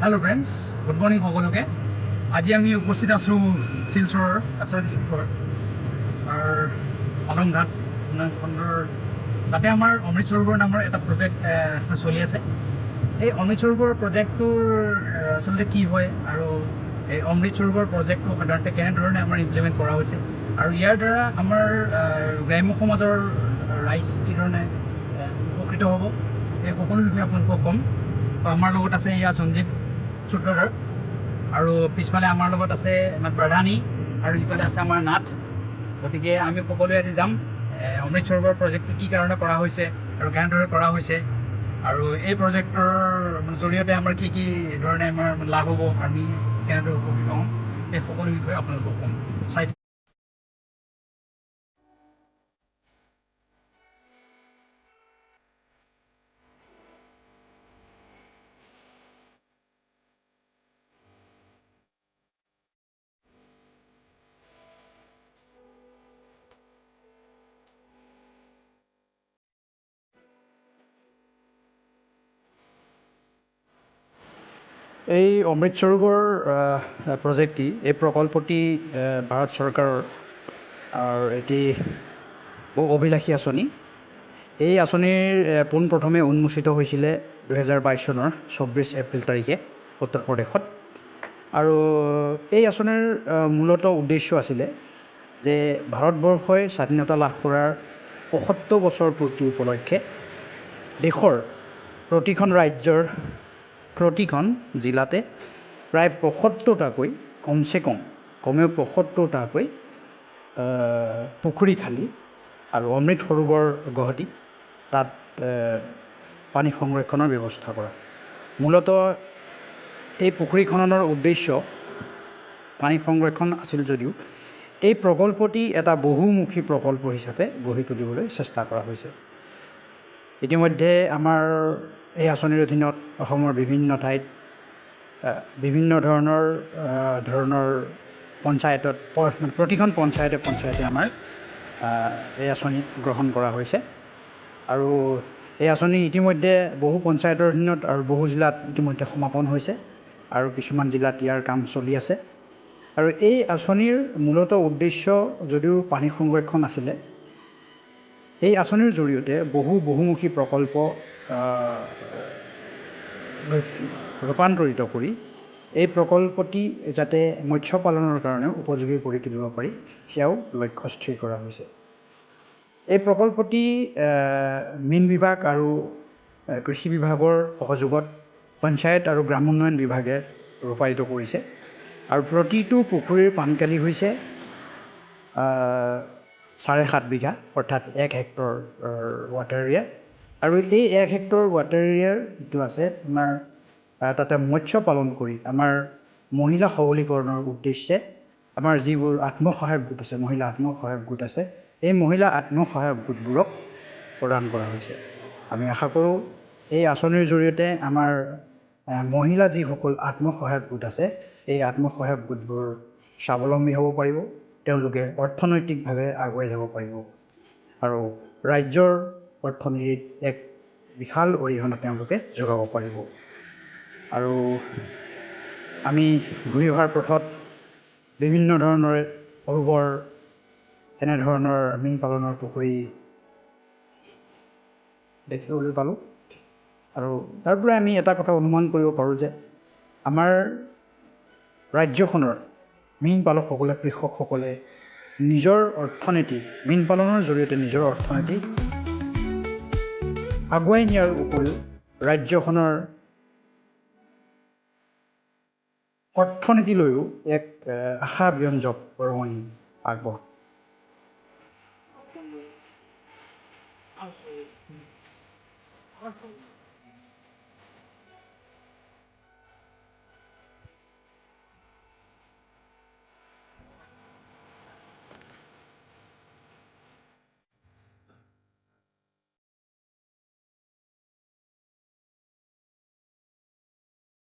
Hello friends, good morning সকলোকে। আজি আমি উপস্থিত আছোঁ শিলচৰৰ আচাৰ ডিষ্ট্ৰিক্টৰ অলংঘাট উন্নয়ন খণ্ডৰ তাতে আমাৰ অমৃত সৰোবৰ নামৰ এটা প্ৰজেক্ট চলি আছে। এই অমৃত সৰোবৰ প্ৰজেক্টটোৰ আচলতে কি হয় আৰু এই অমৃত সৰোবৰ প্ৰজেক্টটো সাধাৰণতে কেনেধৰণে আমাৰ ইমপ্লিমেণ্ট কৰা হৈছে আৰু ইয়াৰ দ্বাৰা আমাৰ গ্ৰাম্য সমাজৰ ৰাইজ কি ধৰণে উপকৃত হ'ব এই সকলো বিষয়ে আপোনালোকক ক'ম। তো আমাৰ লগত আছে এয়া সঞ্জীৱ চুত্ৰধৰ আৰু পিছফালে আমাৰ লগত আছে আমাৰ প্ৰধানী আৰু ইফালে আছে আমাৰ নাথ। গতিকে আমি সকলোৱে আজি যাম অমৃত সৰোবৰ প্ৰজেক্টটো কি কাৰণে কৰা হৈছে আৰু কেনেদৰে কৰা হৈছে আৰু এই প্ৰজেক্টৰ জৰিয়তে আমাৰ কি কি ধৰণে আমাৰ লাভ হ'ব, আমি কেনেদৰে উপকৃত হ'ম, এই সকলো বিষয়ে আপোনালোকক ক'ম। চাই এই অমৃত সৰোবৰ প্ৰজেক্টটি এই প্ৰকল্পটি ভাৰত চৰকাৰৰ এটি বহু অভিলাষী আঁচনি। এই আঁচনিৰ পোনপ্ৰথমে উন্মোচিত হৈছিলে 2022 চনৰ 24 এপ্ৰিল তাৰিখে উত্তৰ প্ৰদেশত। আৰু এই আঁচনিৰ মূলত উদ্দেশ্য আছিলে যে ভাৰতবৰ্ষই স্বাধীনতা লাভ কৰাৰ 75 বছৰ পূৰ্তি উপলক্ষে দেশৰ প্ৰতিখন ৰাজ্যৰ প্ৰতিখন জিলাতে প্ৰায় 75টাকৈ কমেও 75টাকৈ পুখুৰী খালি আৰু অমৃত সৰোবৰ গঢ়ি তাত পানী সংৰক্ষণৰ ব্যৱস্থা কৰা। মূলত এই পুখুৰী খননৰ উদ্দেশ্য পানী সংৰক্ষণ আছিল যদিও এই প্ৰকল্পটি এটা বহুমুখী প্ৰকল্প হিচাপে গঢ়ি তুলিবলৈ চেষ্টা কৰা হৈছে। ইতিমধ্যে আমাৰ এই আঁচনিৰ অধীনত অসমৰ বিভিন্ন ঠাইত বিভিন্ন ধৰণৰ পঞ্চায়তত প্ৰতিখন পঞ্চায়তে আমাৰ এই আঁচনি গ্ৰহণ কৰা হৈছে। আৰু এই আঁচনি ইতিমধ্যে বহু পঞ্চায়তৰ অধীনত আৰু বহু জিলাত ইতিমধ্যে সমাপন হৈছে আৰু কিছুমান জিলাত ইয়াৰ কাম চলি আছে। আৰু এই আঁচনিৰ মূলত উদ্দেশ্য যদিও পানী সংৰক্ষণ আছিলে, এই আঁচনিৰ জৰিয়তে বহুমুখী প্ৰকল্প ৰূপান্তৰিত কৰি এই প্ৰকল্পটি যাতে মৎস্য পালনৰ কাৰণেও উপযোগী কৰি তুলিব পাৰি সেয়াও লক্ষ্য স্থিৰ কৰা হৈছে। এই প্ৰকল্পটি মীন বিভাগ আৰু কৃষি বিভাগৰ সহযোগত পঞ্চায়ত আৰু গ্ৰাম উন্নয়ন বিভাগে ৰূপায়িত কৰিছে আৰু প্ৰতিটো পুখুৰীৰ পানীকালি হৈছে 7.5 বিঘা, অৰ্থাৎ 1 হেক্টৰ ৱাটাৰ এৰিয়া। আৰু এই 1 হেক্টৰ ৱাটাৰ এৰিয়াৰ যিটো আছে তোমাৰ তাতে মৎস্য পালন কৰি আমাৰ মহিলা সবলীকৰণৰ উদ্দেশ্যে আমাৰ যিবোৰ আত্মসহায়ক গোট আছে, মহিলা আত্মসহায়ক গোট আছে, এই মহিলা আত্মসহায়ক গোটবোৰক প্ৰদান কৰা হৈছে। আমি আশা কৰোঁ এই আঁচনিৰ জৰিয়তে আমাৰ মহিলা যিসকল আত্মসহায়ক গোট আছে, এই আত্মসহায়ক গোটবোৰ স্বাৱলম্বী হ'ব পাৰিব, তেওঁলোকে অৰ্থনৈতিকভাৱে আগুৱাই যাব পাৰিব আৰু ৰাজ্যৰ অৰ্থনীতিত এক বিশাল অৰিহণা তেওঁলোকে যোগাব পাৰিব। আৰু আমি ঘূৰি অহাৰ পথত বিভিন্ন ধৰণৰে সৰোবৰ এনেধৰণৰ মীন পালনৰ পুখুৰী দেখিবলৈ পালোঁ। আৰু তাৰ পৰা আমি এটা কথা অনুমান কৰিব পাৰোঁ যে আমাৰ ৰাজ্যখনৰ মীন পালকসকলে, কৃষকসকলে নিজৰ অৰ্থনীতি মীন পালনৰ জৰিয়তে নিজৰ অৰ্থনীতি আগুৱাই নিয়াৰ উপৰিও ৰাজ্যখনৰ অৰ্থনীতিলৈও এক আশাব্যঞ্জক বৰঙণি আগবঢ়ায়।